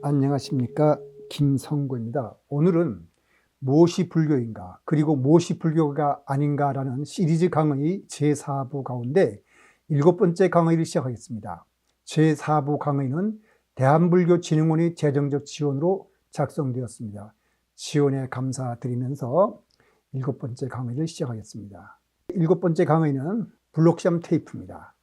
안녕하십니까, 김성구입니다. 오늘은 무엇이 불교인가, 그리고 무엇이 불교가 아닌가라는 시리즈 강의 제4부 가운데 7번째 강의를 시작하겠습니다. 제4부 강의는 대한불교진흥원의 재정적 지원으로 작성되었습니다. 지원에 감사드리면서 7번째 강의를 시작하겠습니다. 7번째 강의는 블록샴 테이프입니다.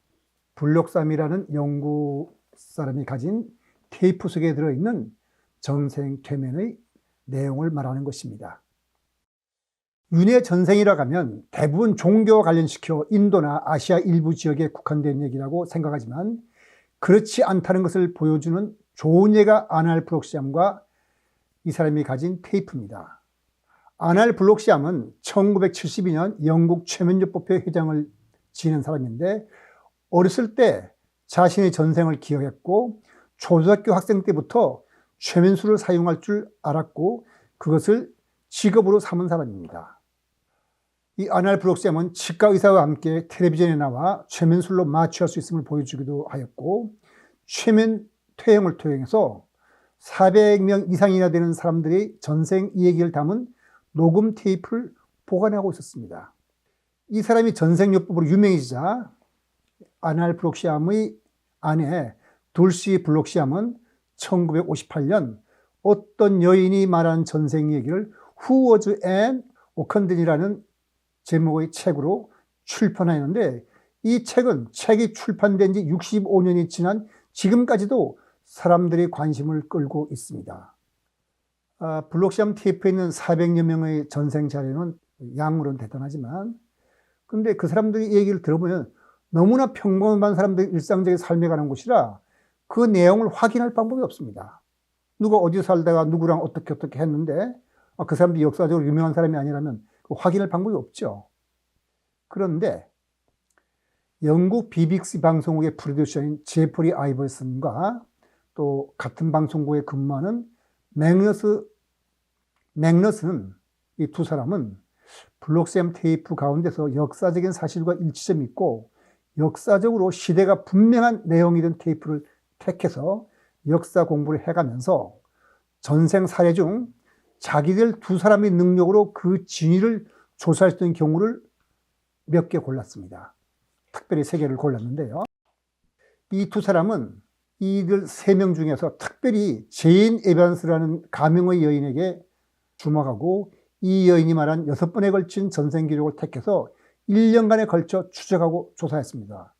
블록샴이라는 영국 사람이 가진 테이프 속에 들어있는 전생계면의 내용을 말하는 것입니다. 윤회 전생이라고 하면 대부분 종교와 관련시켜 인도나 아시아 일부 지역에 국한된 얘기라고 생각하지만 그렇지 않다는 것을 보여주는 좋은 예가 아날 블록샴과 이 사람이 가진 테이프입니다. 아날 블록샴은 1972년 영국 최면요법회 회장을 지낸 사람인데 어렸을 때 자신의 전생을 기억했고 초등학교 학생 때부터 최면술을 사용할 줄 알았고 그것을 직업으로 삼은 사람입니다. 이 아날 블록샴은 치과 의사와 함께 텔레비전에 나와 최면술로 마취할 수 있음을 보여주기도 하였고 최면 퇴행을 통해서 400명 이상이나 되는 사람들의 전생 이야기를 담은 녹음 테이프를 보관하고 있었습니다. 이 사람이 전생요법으로 유명해지자 아날 블록샴의 아내 돌시 블록샴은 1958년 어떤 여인이 말한 전생 얘기를 Who was Anne O'Connell이라는 제목의 책으로 출판하였는데 이 책이 출판된 지 65년이 지난 지금까지도 사람들의 관심을 끌고 있습니다. 블록샴 테이프에 있는 400여 명의 전생 자료는 양으로는 대단하지만 근데 그 사람들의 얘기를 들어보면 너무나 평범한 사람들의 일상적인 삶에 관한 곳이라 그 내용을 확인할 방법이 없습니다. 누가 어디서 살다가 누구랑 어떻게 했는데 그 사람들이 역사적으로 유명한 사람이 아니라면 확인할 방법이 없죠. 그런데 영국 BBC 방송국의 프로듀서인 제프리 아이버슨과 또 같은 방송국에 근무하는 맥너스는 이 두 사람은 블록샴 테이프 가운데서 역사적인 사실과 일치점이 있고 역사적으로 시대가 분명한 내용이 된 테이프를 택해서 역사 공부를 해가면서 전생 사례 중 자기들 두 사람의 능력으로 그 진위를 조사할 수 있는 경우를 몇 개 골랐습니다. 특별히 3개를 골랐는데요. 이 두 사람은 이들 3명 중에서 특별히 제인 에반스라는 가명의 여인에게 주목하고 이 여인이 말한 6번에 걸친 전생 기록을 택해서 1년간에 걸쳐 추적하고 조사했습니다.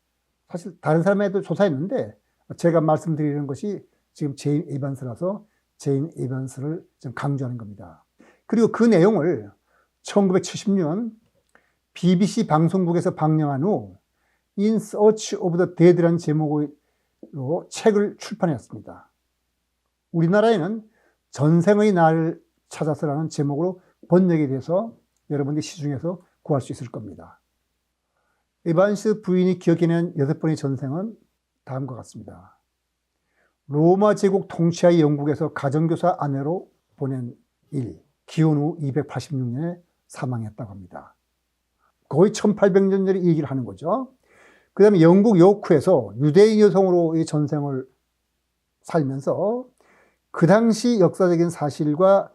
사실 다른 사람에도 조사했는데 제가 말씀드리는 것이 지금 제인 에반스라서 제인 에반스를 좀 강조하는 겁니다. 그리고 그 내용을 1970년 BBC 방송국에서 방영한 후 In Search of the Dead라는 제목으로 책을 출판했습니다. 우리나라에는 전생의 나를 찾아서라는 제목으로 번역이 돼서 여러분들이 시중에서 구할 수 있을 겁니다. 에반스 부인이 기억해낸 6번의 전생은 다음과 같습니다. 로마 제국 통치하의 영국에서 가정교사 아내로 보낸 일, 기원 후 286년에 사망했다고 합니다. 거의 1800년 전에 얘기를 하는 거죠. 그 다음에 영국 요크에서 유대인 여성으로의 전생을 살면서 그 당시 역사적인 사실과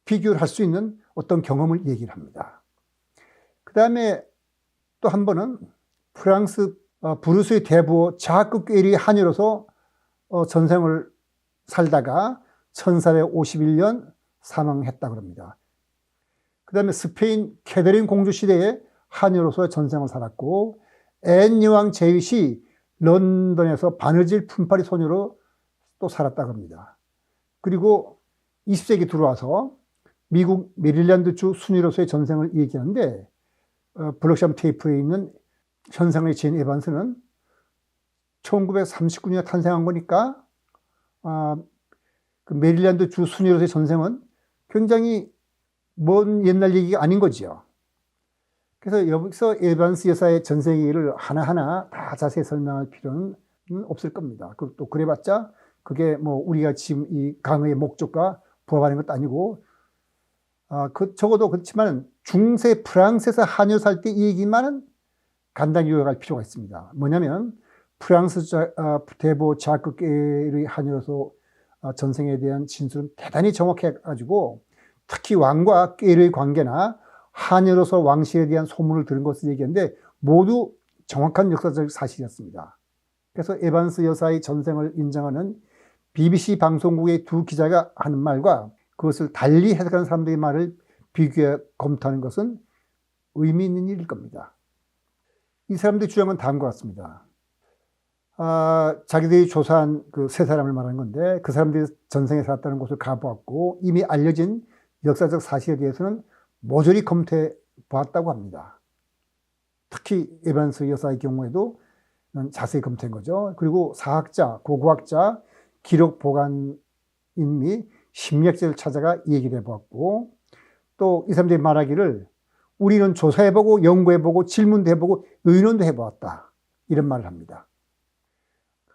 비교를 할 수 있는 어떤 경험을 얘기를 합니다. 그 다음에 또 한 번은 프랑스 브루스의 대부호 자크 꾀리의 하녀로서 전생을 살다가 1451년 사망했다고 합니다. 그 다음에 스페인 캐더린 공주 시대에 하녀로서 전생을 살았고 앤 여왕 제위 시 런던에서 바느질 품팔이 소녀로 또 살았다고 합니다. 그리고 20세기 들어와서 미국 메릴랜드주 순위로서의 전생을 얘기하는데 블록샴 테이프에 있는 현상의 제인 에반스는 1939년에 탄생한 거니까 그 메릴랜드 주 순위로서의 전생은 굉장히 먼 옛날 얘기가 아닌 거죠. 그래서 여기서 에반스 여사의 전생 얘기를 하나하나 다 자세히 설명할 필요는 없을 겁니다. 또 그래봤자 그게 뭐 우리가 지금 이 강의의 목적과 부합하는 것도 아니고 적어도 그렇지만 중세 프랑스에서 한여 살 때 이 얘기만은 간단히 요약할 필요가 있습니다. 뭐냐면 프랑스 대보 자크 꾀리의 한여로서 전생에 대한 진술은 대단히 정확해가지고 특히 왕과 꾀르의 관계나 하녀로서 왕실에 대한 소문을 들은 것을 얘기했는데 모두 정확한 역사적 사실이었습니다. 그래서 에반스 여사의 전생을 인정하는 BBC 방송국의 두 기자가 하는 말과 그것을 달리 해석하는 사람들의 말을 비교해 검토하는 것은 의미 있는 일일 겁니다. 이 사람들의 주장은 다음과 같습니다. 자기들이 조사한 그 세 사람을 말하는 건데 그 사람들이 전생에 살았다는 것을 가보았고 이미 알려진 역사적 사실에 대해서는 모조리 검토해 보았다고 합니다. 특히 에반스 여사의 경우에도 자세히 검토한 거죠. 그리고 사학자, 고고학자, 기록 보관인 및 심리학자를 찾아가 얘기를 해보았고 또 이 사람들이 말하기를 우리는 조사해보고 연구해보고 질문도 해보고 의논도 해보았다. 이런 말을 합니다.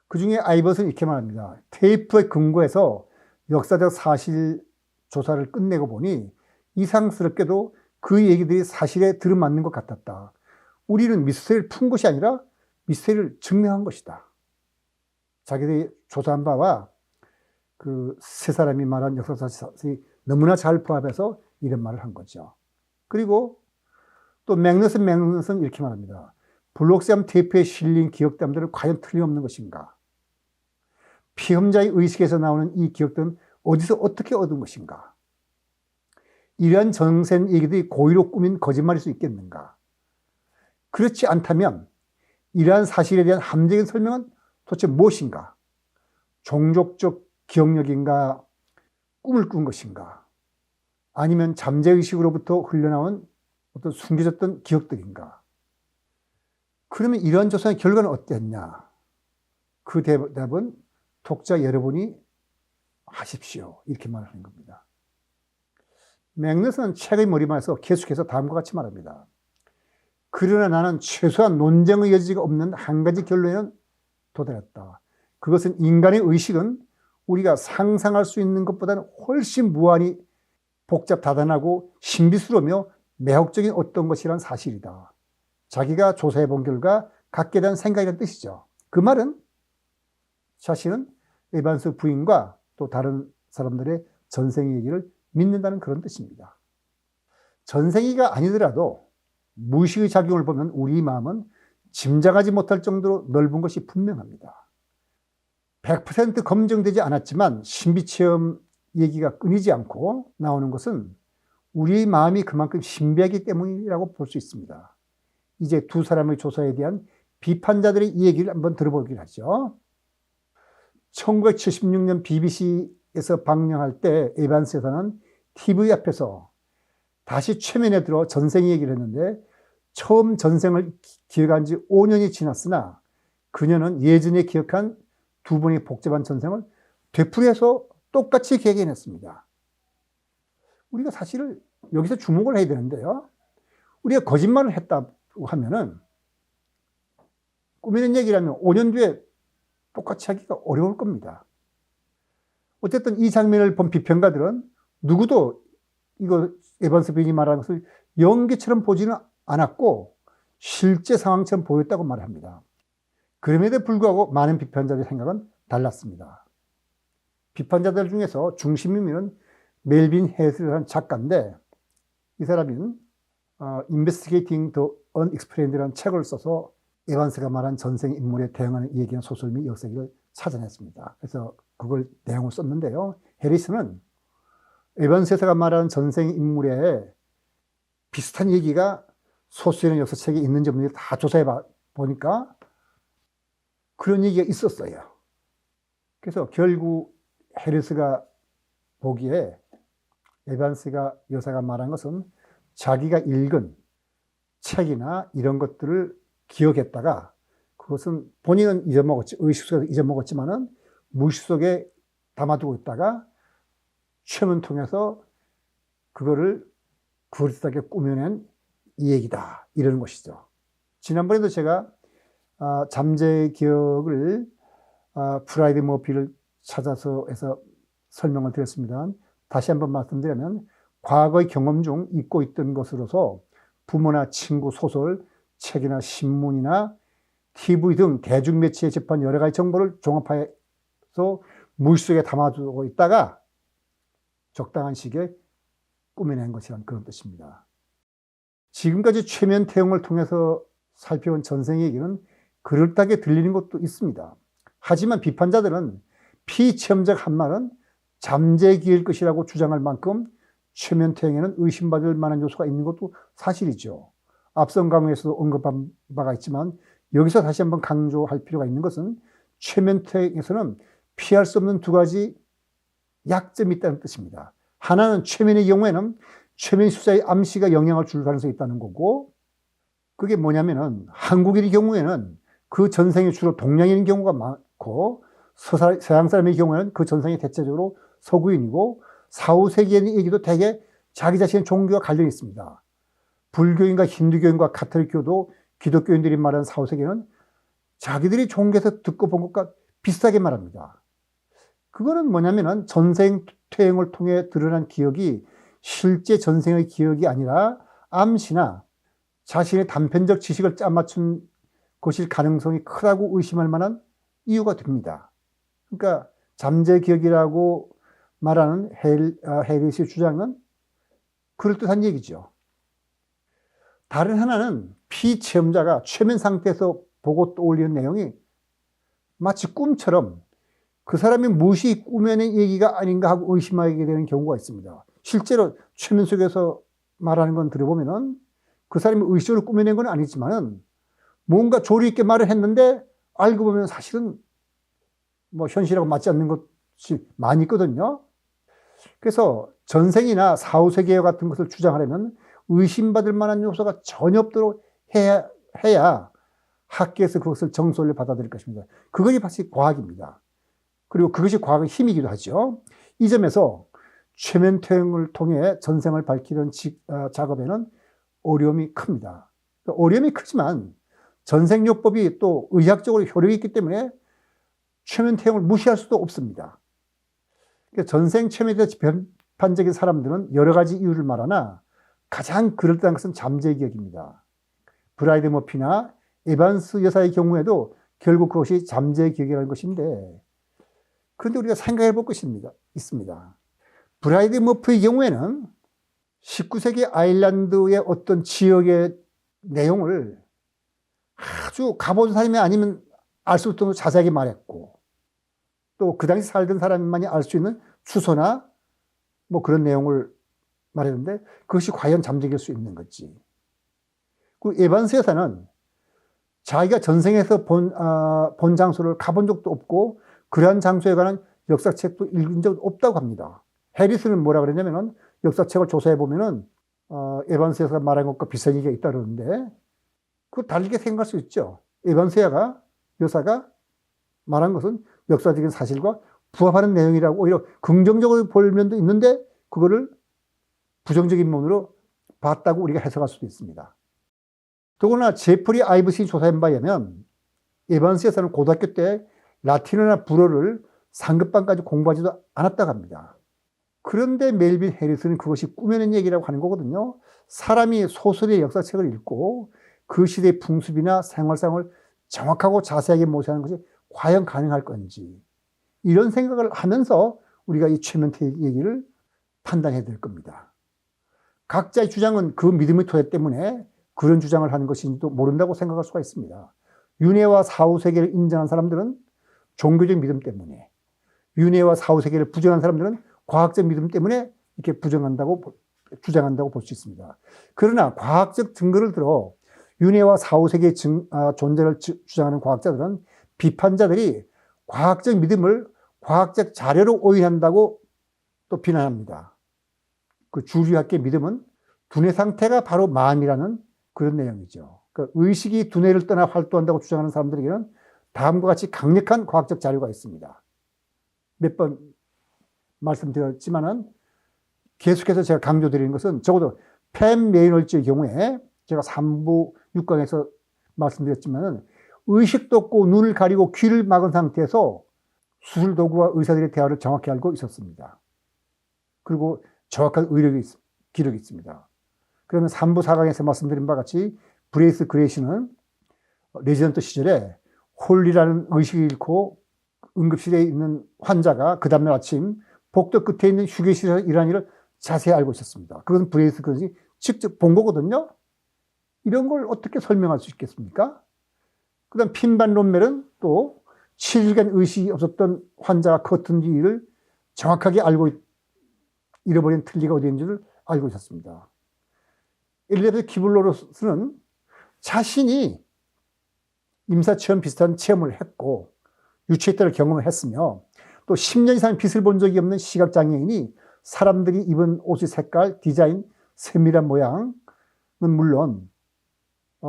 그 중에 아이버스는 이렇게 말합니다. 테이프에 근거해서 역사적 사실 조사를 끝내고 보니 이상스럽게도 그 얘기들이 사실에 들어맞는 것 같았다. 우리는 미스터리를 푼 것이 아니라 미스터리를 증명한 것이다. 자기들이 조사한 바와 그 세 사람이 말한 역사적 사실이 너무나 잘 부합해서 이런 말을 한 거죠. 그리고 또 맥너슨 이렇게 말합니다. 블록샘 테이프에 실린 기억담들은 과연 틀림없는 것인가? 피험자의 의식에서 나오는 이 기억들은 어디서 어떻게 얻은 것인가? 이러한 정센 얘기들이 고의로 꾸민 거짓말일 수 있겠는가? 그렇지 않다면 이러한 사실에 대한 함정적인 설명은 도대체 무엇인가? 종족적 기억력인가? 꿈을 꾼 것인가? 아니면 잠재의식으로부터 흘러나온 어떤 숨겨졌던 기억들인가? 그러면 이러한 조사의 결과는 어땠냐? 그 대답은 독자 여러분이 하십시오. 이렇게 말하는 겁니다. 맥너슨은 책의 머리말에서 계속해서 다음과 같이 말합니다. 그러나 나는 최소한 논쟁의 여지가 없는 한 가지 결론에는 도달했다. 그것은 인간의 의식은 우리가 상상할 수 있는 것보다는 훨씬 무한히 복잡 다단하고 신비스러우며 매혹적인 어떤 것이란 사실이다. 자기가 조사해 본 결과 갖게 된 생각이라는 뜻이죠. 그 말은 자신은 에반스 부인과 또 다른 사람들의 전생 얘기를 믿는다는 그런 뜻입니다. 전생이가 아니더라도 무의식의 작용을 보면 우리 마음은 짐작하지 못할 정도로 넓은 것이 분명합니다. 100% 검증되지 않았지만 신비체험 얘기가 끊이지 않고 나오는 것은 우리의 마음이 그만큼 신비하기 때문이라고 볼 수 있습니다. 이제 두 사람의 조사에 대한 비판자들의 이 얘기를 한번 들어보기로 하죠. 1976년 BBC에서 방영할 때 에반스 여사는 TV 앞에서 다시 최면에 들어 전생 얘기를 했는데 처음 전생을 기억한 지 5년이 지났으나 그녀는 예전에 기억한 두 번의 복잡한 전생을 되풀이해서 똑같이 기억해냈습니다. 우리가 사실을 여기서 주목을 해야 되는데요. 우리가 거짓말을 했다고 하면은 꾸미는 얘기라면 5년 뒤에 똑같이 하기가 어려울 겁니다. 어쨌든 이 장면을 본 비평가들은 누구도 이거 에반스 부인이 말하는 것을 연기처럼 보지는 않았고 실제 상황처럼 보였다고 말합니다. 그럼에도 불구하고 많은 비판자들의 생각은 달랐습니다. 비판자들 중에서 중심인물은 멜빈 헤스라는 작가인데 이 사람은 Investigating the Unexplained라는 책을 써서 에반스가 말한 전생 인물에 대응하는 얘기나 소설 및 역사기를 찾아냈습니다. 그래서 그걸 내용을 썼는데요. 해리스는 에반스 여사가 말하는 전생 인물에 비슷한 얘기가 소설이나 역사책에 있는지 없는지 다 조사해 보니까 그런 얘기가 있었어요. 그래서 결국 해리스가 보기에 에반스가 여사가 말한 것은 자기가 읽은 책이나 이런 것들을 기억했다가 그것은 본인은 잊어먹었지, 의식 속에서 잊어먹었지만은 무의식 속에 담아두고 있다가 최면을 통해서 그거를 그럴듯하게 꾸며낸 이 얘기다. 이러는 것이죠. 지난번에도 제가 잠재의 기억을 프라이드 머피를 찾아서 해서 설명을 드렸습니다. 다시 한번 말씀드리면 과거의 경험 중 잊고 있던 것으로서 부모나 친구, 소설, 책이나 신문이나 TV 등 대중매체에 접한 여러 가지 정보를 종합해서 물속에 담아두고 있다가 적당한 시기에 꾸며낸 것이라는 그런 뜻입니다. 지금까지 최면 태용을 통해서 살펴온 전생의 얘기는 그럴듯하게 들리는 것도 있습니다. 하지만 비판자들은 피체험적 한 말은 잠재기일 것이라고 주장할 만큼 최면 태용에는 의심받을 만한 요소가 있는 것도 사실이죠. 앞선 강의에서도 언급한 바가 있지만 여기서 다시 한번 강조할 필요가 있는 것은 최면 태용에서는 피할 수 없는 두 가지 약점이 있다는 뜻입니다. 하나는 최면의 경우에는 최면 수사의 암시가 영향을 줄 가능성이 있다는 거고, 그게 뭐냐면은 한국인의 경우에는 그 전생이 주로 동양인인 경우가 많고, 서양 사람의 경우에는 그 전생이 대체적으로 서구인이고, 사후세계의 얘기도 대개 자기 자신의 종교와 관련이 있습니다. 불교인과 힌두교인과 가톨릭교도 기독교인들이 말하는 사후세계는 자기들이 종교에서 듣고 본 것과 비슷하게 말합니다. 그거는 뭐냐면은 전생 퇴행을 통해 드러난 기억이 실제 전생의 기억이 아니라 암시나 자신의 단편적 지식을 짜맞춘 것일 가능성이 크다고 의심할 만한 이유가 됩니다. 그러니까 잠재 기억이라고 말하는 해리스의 주장은 그럴듯한 얘기죠. 다른 하나는 피체험자가 최면 상태에서 보고 떠올리는 내용이 마치 꿈처럼 그 사람이 무엇이 꾸며낸 얘기가 아닌가 하고 의심하게 되는 경우가 있습니다. 실제로 최면 속에서 말하는 건 들어보면은 그 사람이 의식으로 꾸며낸 건 아니지만은 뭔가 조리 있게 말을 했는데 알고 보면 사실은 뭐 현실하고 맞지 않는 것이 많이 있거든요. 그래서 전생이나 사후세계 같은 것을 주장하려면 의심받을 만한 요소가 전혀 없도록 해야 학계에서 그것을 정설로 받아들일 것입니다. 그것이 사실 과학입니다. 그리고 그것이 과학의 힘이기도 하죠. 이 점에서 최면 퇴행을 통해 전생을 밝히는 작업에는 어려움이 큽니다. 어려움이 크지만 전생요법이 또 의학적으로 효력이 있기 때문에 최면 퇴행을 무시할 수도 없습니다. 전생 최면에 대해서 비판적인 사람들은 여러 가지 이유를 말하나 가장 그럴듯한 것은 잠재기억입니다. 브라이드 머피나 에반스 여사의 경우에도 결국 그것이 잠재기억이라는 것인데, 그런데 우리가 생각해 볼 것이 있습니다. 브라이드 머피의 경우에는 19세기 아일랜드의 어떤 지역의 내용을 아주 가본 사람이 아니면 알 수 없도록 자세하게 말했고, 또 그 당시 살던 사람만이 알 수 있는 주소나 뭐 그런 내용을 말했는데 그것이 과연 잠재기일 수 있는 건지. 그리고 에반스 여사는 자기가 전생에서 본 장소를 가본 적도 없고 그러한 장소에 관한 역사책도 읽은 적도 없다고 합니다. 해리스는 뭐라 그랬냐면은 역사책을 조사해 보면은 에반스 여사가 말한 것과 비슷한 얘기가 있다 그러는데, 그거 다르게 생각할 수 있죠. 에반스 여사가 말한 것은 역사적인 사실과 부합하는 내용이라고 오히려 긍정적으로 볼 면도 있는데 그거를 부정적인 면으로 봤다고 우리가 해석할 수도 있습니다. 더구나 제프리 아이브시 조사한 바에 의하면 에반스 여사는 고등학교 때 라틴어나 불어를 상급반까지 공부하지도 않았다고 합니다. 그런데 멜빈 해리스는 그것이 꾸며낸 얘기라고 하는 거거든요. 사람이 소설의 역사책을 읽고 그 시대의 풍습이나 생활상을 정확하고 자세하게 모시하는 것이 과연 가능할 건지, 이런 생각을 하면서 우리가 이 최면태 얘기를 판단해야 될 겁니다. 각자의 주장은 그 믿음의 토대 때문에 그런 주장을 하는 것인지도 모른다고 생각할 수가 있습니다. 윤회와 사후세계를 인정한 사람들은 종교적 믿음 때문에, 윤회와 사후세계를 부정한 사람들은 과학적 믿음 때문에 이렇게 주장한다고 볼 수 있습니다. 그러나 과학적 증거를 들어 윤회와 사후세계의 존재를 주장하는 과학자들은 비판자들이 과학적 믿음을 과학적 자료로 오인한다고 또 비난합니다. 그 주류학계 믿음은 두뇌 상태가 바로 마음이라는 그런 내용이죠. 그러니까 의식이 두뇌를 떠나 활동한다고 주장하는 사람들에게는 다음과 같이 강력한 과학적 자료가 있습니다. 몇 번 말씀드렸지만은 계속해서 제가 강조드리는 것은 적어도 팸 레이놀즈의 경우에 제가 3부 6강에서 말씀드렸지만은 의식도 없고 눈을 가리고 귀를 막은 상태에서 수술 도구와 의사들의 대화를 정확히 알고 있었습니다. 그리고 정확한 기록이 있습니다. 그러면 3부 4강에서 말씀드린 바와 같이 브레이스 그레이시는 레지던트 시절에 홀리라는 의식을 잃고 응급실에 있는 환자가 그 다음날 아침 복도 끝에 있는 휴게실에서 일하는 일을 자세히 알고 있었습니다. 그건 브레이스 그것이 직접 본 거거든요. 이런 걸 어떻게 설명할 수 있겠습니까? 그 다음 핀반 롬멜은 또 7일간 의식이 없었던 환자가 커튼 뒤를 정확하게 알고 잃어버린 틀니가 어디 있는지를 알고 있었습니다. 엘리자베스 키블로로스는 자신이 임사체험 비슷한 체험을 했고 유체에 따라 경험을 했으며 또 10년 이상 빛을 본 적이 없는 시각장애인이 사람들이 입은 옷의 색깔, 디자인, 세밀한 모양은 물론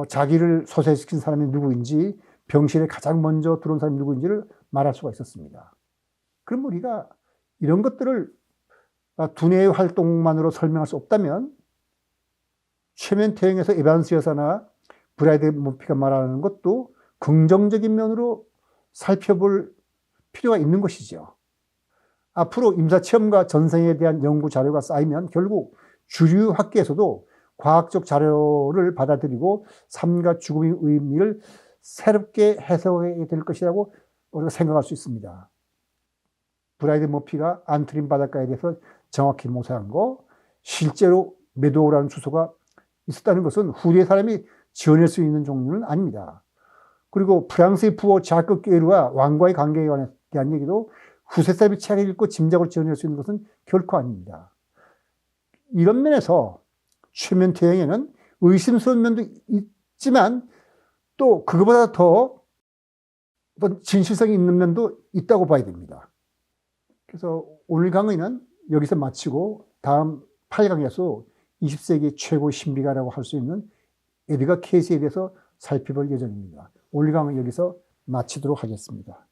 자기를 소외시킨 사람이 누구인지 병실에 가장 먼저 들어온 사람이 누구인지를 말할 수가 있었습니다. 그럼 우리가 이런 것들을 두뇌의 활동만으로 설명할 수 없다면 최면태형에서 에반스 여사나 브라이드 머피가 말하는 것도 긍정적인 면으로 살펴볼 필요가 있는 것이죠. 앞으로 임사체험과 전생에 대한 연구 자료가 쌓이면 결국 주류 학계에서도 과학적 자료를 받아들이고 삶과 죽음의 의미를 새롭게 해석해야 될 것이라고 우리가 생각할 수 있습니다. 브라이드 머피가 안트림 바닷가에 대해서 정확히 모사한 거, 실제로 메도우라는 주소가 있었다는 것은 후대 사람이 지어낼 수 있는 종류는 아닙니다. 그리고 프랑스의 부호 자크 게르와 왕과의 관계에 대한 얘기도 후세 사람이 책을 읽고 짐작을 지어낼 수 있는 것은 결코 아닙니다. 이런 면에서 최면태형에는 의심스러운 면도 있지만 또 그거보다 더 진실성이 있는 면도 있다고 봐야 됩니다. 그래서 오늘 강의는 여기서 마치고 다음 8강에서 20세기 최고 신비가라고 할 수 있는 에드가 케이스에 대해서 살펴볼 예정입니다. 오늘 강의 여기서 마치도록 하겠습니다.